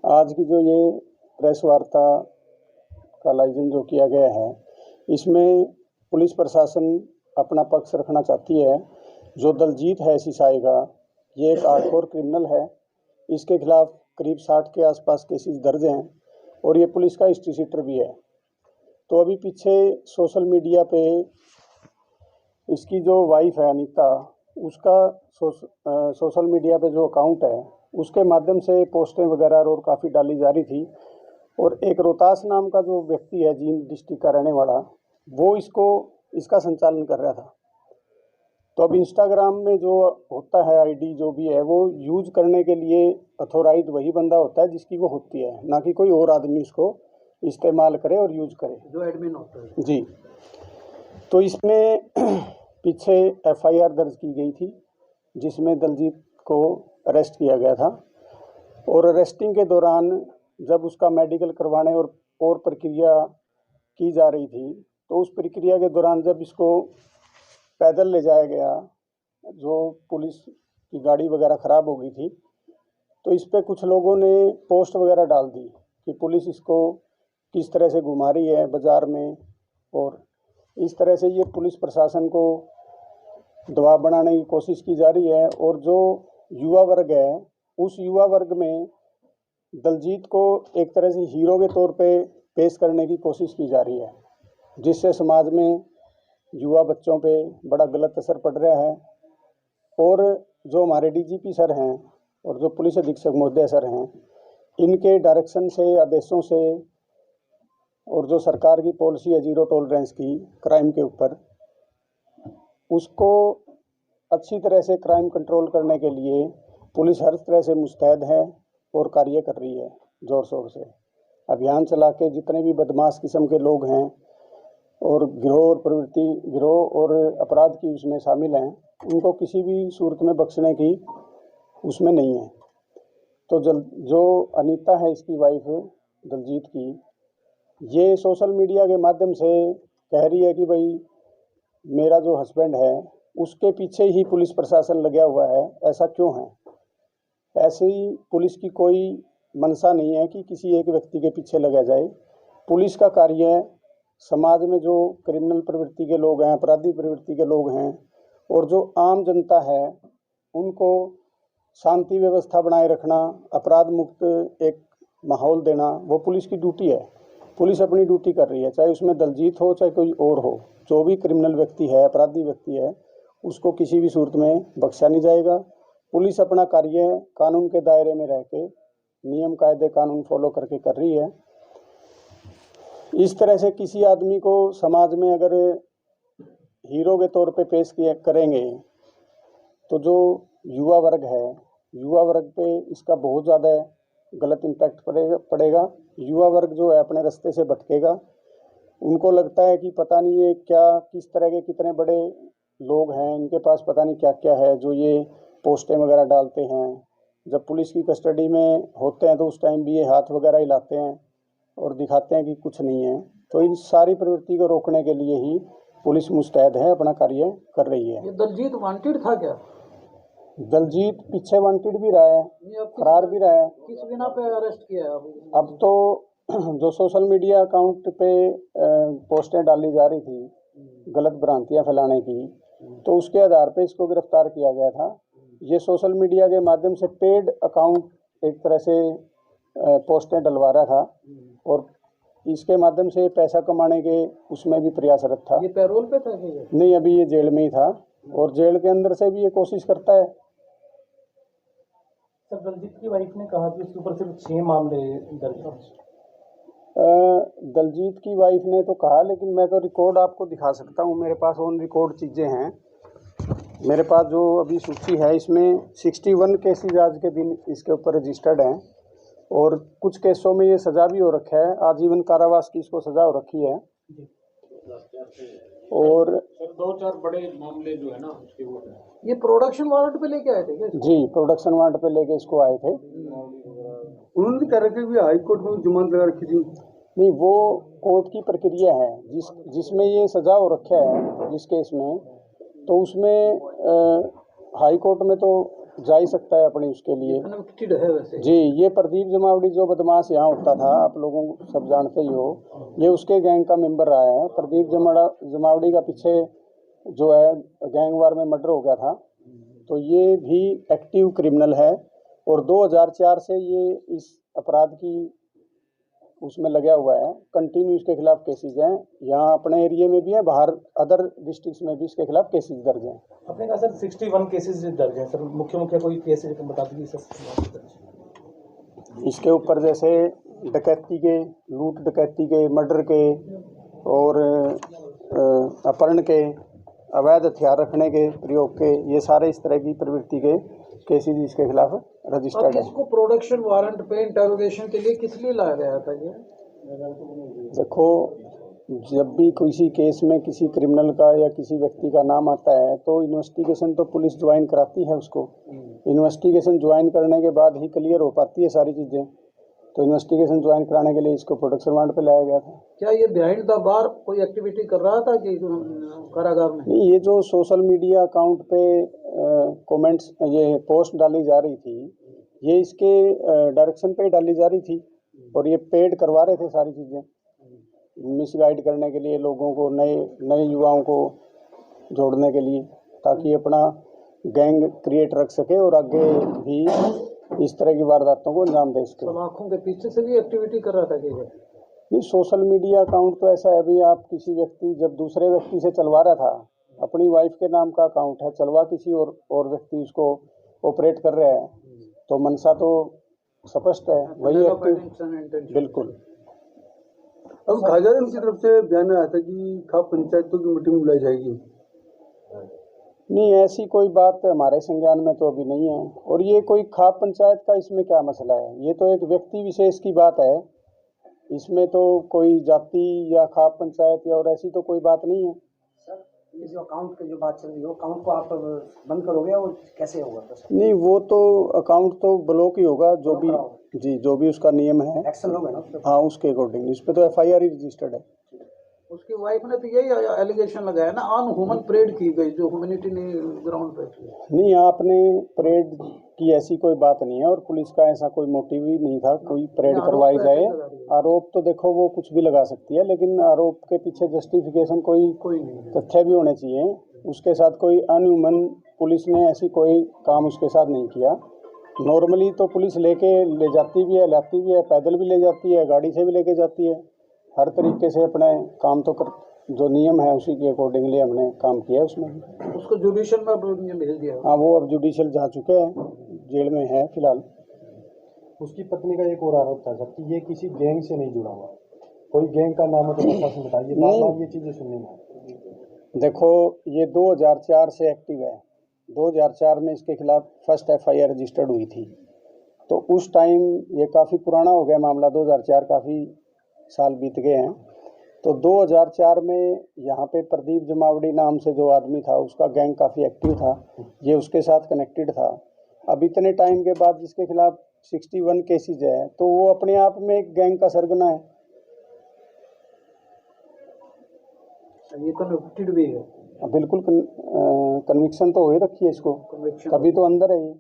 आज की जो ये प्रेस वार्ता का आयोजन जो किया गया है, इसमें पुलिस प्रशासन अपना पक्ष रखना चाहती है। जो दलजीत है सिसाई का, ये एक हार्डकोर क्रिमिनल है। इसके खिलाफ करीब 60 के आसपास केसेस दर्ज हैं और ये पुलिस का हिस्ट्री शीटर भी है। तो अभी पीछे सोशल मीडिया पे इसकी जो वाइफ है अनीता, उसका सोशल मीडिया पे जो अकाउंट है उसके माध्यम से पोस्टें वगैरह और काफ़ी डाली जा रही थी। और एक रोहतास नाम का जो व्यक्ति है, जींद डिस्ट्रिक्ट का रहने वाला, वो इसका संचालन कर रहा था। तो अब इंस्टाग्राम में जो होता है आईडी जो भी है, वो यूज करने के लिए अथोराइज वही बंदा होता है जिसकी वो होती है, ना कि कोई और आदमी उसको इस्तेमाल करे और यूज करे, जो एडमिन होता है जी। तो इसमें पीछे एफआईआर दर्ज की गई थी जिसमें दलजीत को अरेस्ट किया गया था। और अरेस्टिंग के दौरान जब उसका मेडिकल करवाने और प्रक्रिया की जा रही थी, तो उस प्रक्रिया के दौरान जब इसको पैदल ले जाया गया, जो पुलिस की गाड़ी वगैरह ख़राब हो गई थी, तो इस पर कुछ लोगों ने पोस्ट वगैरह डाल दी कि पुलिस इसको किस तरह से घुमा रही है बाज़ार में, और इस तरह से ये पुलिस प्रशासन को दबाव बनाने की कोशिश की जा रही है। और जो युवा वर्ग है, उस युवा वर्ग में दलजीत को एक तरह से हीरो के तौर पे पेश करने की कोशिश की जा रही है, जिससे समाज में युवा बच्चों पे बड़ा गलत असर पड़ रहा है। और जो हमारे डीजीपी सर हैं और जो पुलिस अधीक्षक महोदय सर हैं, इनके डायरेक्शन से, आदेशों से, और जो सरकार की पॉलिसी है जीरो टॉलरेंस की क्राइम के ऊपर, उसको अच्छी तरह से क्राइम कंट्रोल करने के लिए पुलिस हर तरह से मुस्तैद है और कार्य कर रही है ज़ोर शोर से। अभियान चला के जितने भी बदमाश किस्म के लोग हैं और गिरोह और अपराध की उसमें शामिल हैं, उनको किसी भी सूरत में बख्शने की उसमें नहीं है। तो जो अनीता है, इसकी वाइफ दलजीत की, ये सोशल मीडिया के माध्यम से कह रही है कि भाई मेरा जो हस्बैंड है उसके पीछे ही पुलिस प्रशासन लगा हुआ है, ऐसा क्यों है। ऐसी पुलिस की कोई मंशा नहीं है कि किसी एक व्यक्ति के पीछे लगा जाए। पुलिस का कार्य समाज में जो क्रिमिनल प्रवृत्ति के लोग हैं, अपराधी प्रवृत्ति के लोग हैं, और जो आम जनता है, उनको शांति व्यवस्था बनाए रखना, अपराध मुक्त एक माहौल देना, वो पुलिस की ड्यूटी है। पुलिस अपनी ड्यूटी कर रही है, चाहे उसमें दलजीत हो चाहे कोई और हो। जो भी क्रिमिनल व्यक्ति है, अपराधी व्यक्ति है, उसको किसी भी सूरत में बख्शा नहीं जाएगा। पुलिस अपना कार्य कानून के दायरे में रह के नियम कायदे कानून फॉलो करके कर रही है। इस तरह से किसी आदमी को समाज में अगर हीरो के तौर पे पेश करेंगे, तो जो युवा वर्ग है, युवा वर्ग पे इसका बहुत ज़्यादा गलत इम्पैक्ट पड़ेगा। युवा वर्ग जो है अपने रास्ते से भटकेगा। उनको लगता है कि पता नहीं ये क्या, किस तरह के कितने बड़े लोग हैं, इनके पास पता नहीं क्या क्या है जो ये पोस्टें वगैरह डालते हैं। जब पुलिस की कस्टडी में होते हैं तो उस टाइम भी ये हाथ वगैरह हिलाते हैं और दिखाते हैं कि कुछ नहीं है। तो इन सारी प्रवृत्ति को रोकने के लिए ही पुलिस मुस्तैद है, अपना कार्य कर रही है। ये दलजीत वांटेड था क्या? दलजीत पीछे वांटेड भी रहा है, फरार भी रहा है। किस बिना पे अरेस्ट किया है अब तो जो सोशल मीडिया अकाउंट पे पोस्टें डाली जा रही थी गलत भ्रांतियां फैलाने की, तो उसके आधार पे इसको गिरफ्तार किया गया था। ये सोशल मीडिया के माध्यम से पेड अकाउंट एक तरह से पोस्टें डलवा रहा था और इसके माध्यम से पैसा कमाने के उसमें भी प्रयासरत था। ये पैरोल पे था क्या? नहीं, अभी ये जेल में ही था और जेल के अंदर से भी ये कोशिश करता है। सर, दलजीत की वाइफ ने कहा कि उसके ऊपर सिर्फ 6 मामले दर्ज हैं। दलजीत की वाइफ ने तो कहा, लेकिन मैं तो रिकॉर्ड आपको दिखा सकता हूँ। मेरे पास ऑन रिकॉर्ड चीज़ें हैं। मेरे पास जो अभी सूची है, इसमें 61 केसेज आज के दिन इसके ऊपर रजिस्टर्ड हैं और कुछ केसों में ये सज़ा भी हो रखा है, आजीवन कारावास की इसको सज़ा हो रखी है। और 2-4 बड़े मामले जो है ना उसके वो है। ये प्रोडक्शन वारंट पे लेके आए थे क्या? जी, प्रोडक्शन वारंट पे लेके इसको आए थे। उन्होंने कह रखा कि हाई कोर्ट में जमानत लगा रखी थी। नहीं, वो कोर्ट की प्रक्रिया है जिसमें ये सज़ा हो रखा है जिस केस में, तो उसमें हाई कोर्ट में तो जा ही सकता है अपनी उसके लिए। कनेक्टेड है वैसे। जी, ये प्रदीप जमावड़ी जो बदमाश यहाँ होता था, आप लोगों सब जानते ही हो, ये उसके गैंग का मेंबर रहा है। प्रदीप जमावड़ी का पीछे जो है गैंग वार में मर्डर हो गया था, तो ये भी एक्टिव क्रिमिनल है और 2004 से ये इस अपराध की उसमें लगा हुआ है। कंटिन्यू इसके खिलाफ केसेज हैं, यहाँ अपने एरिया में भी है, बाहर अदर डिस्ट्रिक्ट्स में भी इसके खिलाफ केसेज दर्ज हैं। आपने कहा सर 61 केसेस दर्ज हैं सर, मुख्य कोई केस बता दीजिए सर। इसके ऊपर जैसे डकैती के, लूट डकैती के, मर्डर के और अपहरण के, अवैध हथियार रखने के, प्रयोग के, ये सारे इस तरह की प्रवृत्ति के केसेज इसके खिलाफ रजिस्टर्ड है। इसको प्रोडक्शन वारंट पे इंटरोगेशन के लिए किस लिए लाया गया था ये? देखो, जब भी किसी केस में किसी क्रिमिनल का या किसी व्यक्ति का नाम आता है तो इन्वेस्टिगेशन तो पुलिस ज्वाइन कराती है उसको। इन्वेस्टिगेशन ज्वाइन करने के बाद ही क्लियर हो पाती है सारी चीज़ें, तो इन्वेस्टिगेशन ज्वाइन कराने के लिए इसको प्रोडक्शन वारंट पे लाया गया था। क्या ये बिहाइंड द बार कोई एक्टिविटी कर रहा था कि कारागार में? नहीं, ये जो सोशल मीडिया अकाउंट पे कमेंट्स, ये पोस्ट डाली जा रही थी, ये इसके डायरेक्शन पे डाली जा रही थी और ये पेड करवा रहे थे सारी चीज़ें, मिसगाइड करने के लिए लोगों को, नए युवाओं को जोड़ने के लिए, ताकि अपना गैंग क्रिएट रख सके और आगे भी इस तरह की वारदातों को अंजाम दे सके। आँखों के पीछे से भी एक्टिविटी कर रहा था कि नहीं, सोशल मीडिया अकाउंट तो ऐसा है, अभी आप किसी व्यक्ति जब दूसरे व्यक्ति से चलवा रहा था, अपनी वाइफ के नाम का अकाउंट है, चलवा किसी और व्यक्ति उसको ऑपरेट कर रहा है, तो मनसा तो स्पष्ट है, वही एक्टिव। बिल्कुल। अब खाजारन की तरफ से बयान आया था कि खाप पंचायतों की मीटिंग बुलाई जाएगी। नहीं, ऐसी कोई बात हमारे संज्ञान में तो अभी नहीं है, और ये कोई खाप पंचायत का इसमें क्या मसला है? ये तो एक व्यक्ति विशेष की बात है, इसमें तो कोई जाति या खाप पंचायत या और ऐसी तो कोई बात नहीं है। सर, ये जो अकाउंट की जो बात चल रही है, अकाउंट को आप बंद करोगे और कैसे होगा? तो नहीं, वो तो अकाउंट तो ब्लॉक ही होगा, जो भी जी जो भी उसका नियम है, एक्शन होगा ना। हाँ, उसके अकॉर्डिंग। इस पे तो FIR ही रजिस्टर्ड है। उसकी वाइफ ने तो यही एलिगेशन लगाया ना, अनह्यूमन परेड की गई जो ह्यूमैनिटी ने ग्राउंड पे की। नहीं, आपने परेड की ऐसी कोई बात नहीं है और पुलिस का ऐसा कोई मोटिव ही नहीं था कोई परेड करवाई जाए। आरोप तो देखो वो कुछ भी लगा सकती है, लेकिन आरोप के पीछे जस्टिफिकेशन कोई तथ्य भी होने चाहिए। उसके साथ कोई अनह्यूमन, पुलिस ने ऐसी कोई काम उसके साथ नहीं किया। नॉर्मली तो पुलिस ले जाती भी है, लाती भी है, पैदल भी ले जाती है, गाड़ी से भी लेके जाती है, हर तरीके से अपने काम तो जो नियम है उसी के अकॉर्डिंगली हमने काम किया उसमें। उसको जुडिशियल में भेज दिया। हाँ, वो अब जुडिशियल जा चुके हैं, जेल में है फिलहाल। उसकी पत्नी का एक और आरोप था सर कि ये किसी गैंग से नहीं जुड़ा हुआ, कोई गैंग का नाम है तो बताइए। बार-बार ये चीज़ें सुनने में। देखो, ये 2004 से एक्टिव है। 2004 में इसके खिलाफ फर्स्ट FIR रजिस्टर्ड हुई थी, तो उस टाइम ये काफ़ी पुराना हो गया मामला। 2004 काफ़ी साल बीत गए हैं। तो 2004 में यहाँ पे प्रदीप जमावड़ी नाम से जो आदमी था, उसका गैंग काफ़ी एक्टिव था, ये उसके साथ कनेक्टेड था। अब इतने टाइम के बाद जिसके खिलाफ 61 केसेज है, तो वो अपने आप में एक गैंग का सरगना है। ये कन्विक्टेड भी है। बिल्कुल, कन्विक्शन तो हो ही रखी है इसको, तभी तो अंदर है ये।